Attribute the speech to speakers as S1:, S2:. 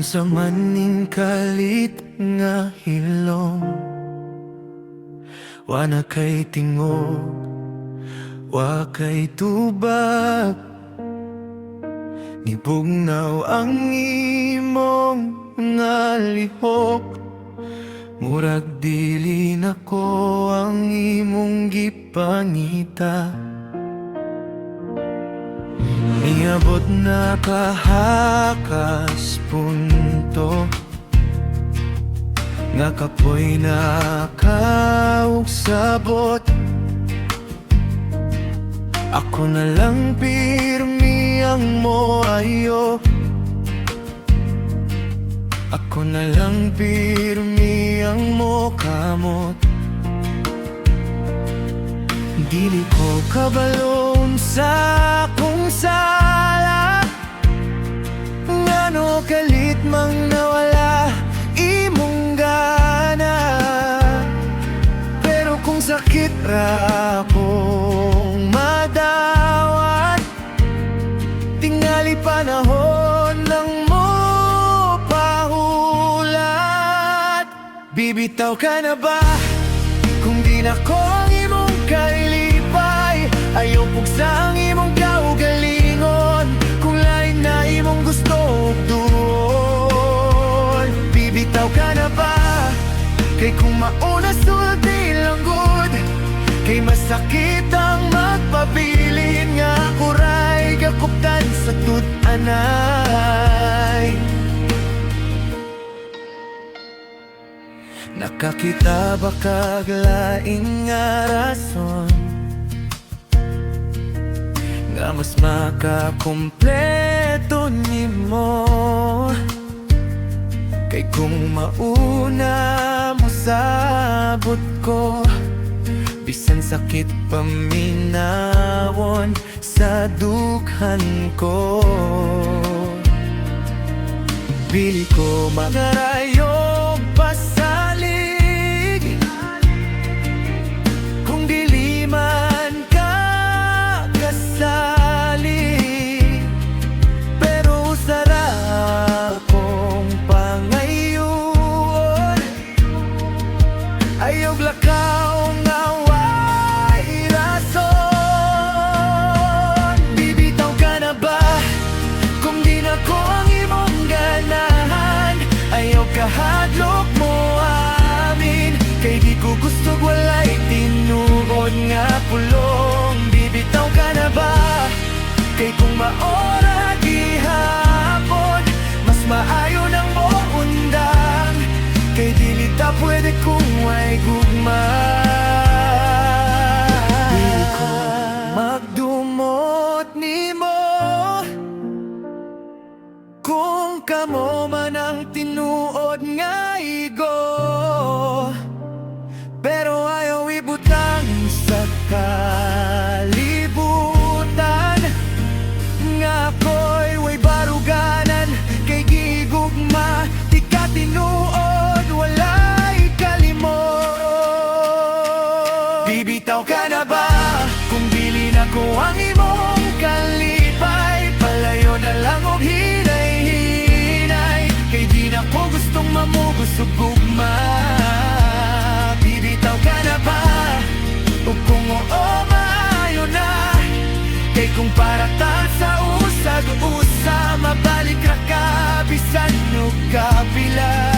S1: Unsa man ning kalit nga hilom, wa na kay tingog, wa kay tubag. Nibugnaw ang imong nga lihok, murag dili nako ang imong gipangita. Niabot na kahakas punto nga kapoy na kaugsabot. Ako na lang pirmi ang moayo, ako na lang pirmi ang mokamot. Dili ko kabalon sa akong sala, ngano kalit mang nawala imong gana. Pero kung sakit ra akong madawat, tingali panahon lang mo pahulat. Bibitaw ka na ba kung di na ko ang imong kailipay? Ayaw pugsa ang imong kaugalingon kung lain na imong gusto og duol. Bibitaw ka na ba kay kung mauna sulti lang good, kay masakit ang magpabilin nga kuray gakuptan sa tut-anay. Nakakita ba kag lain nga rason nga mas makakumpleto nimo? Kay kung mauna mo sabot ko, bisan sakit paminawon sa dughan ko. Bili ko magarayo pasalig kung dili man ka kasali. Pero sarap kong pangayon, ayog lakaw nga way rason. Bibitaw ka na ba kung di na ko ang imong ganahan? Ayaw kahadlok mo amin, kay di ko gusto walay tinuod nga pulong. Bibitaw ka na ba kay kung maora gihapon, mas maayo nang mo undang, kay dili ta pwede kung way gugma. Dili ko magdumot nimo kung kamo man ang tinuod nga igo, pero ayaw ibutang sa kalibutan nga ako'y way baruganan, kay gigugma di ka tinuod walay kalimot. Bibitaw ka na ba kung dili na ko ang imong kalipay? Palayo na lang og hinay-hinay, kay di na ko gustong mamugos ug gugma. Bibitaw ka na ba o kung oo maayo na, kay kung para ta sa usag-usa, mabalik ra ka bisan og kapila.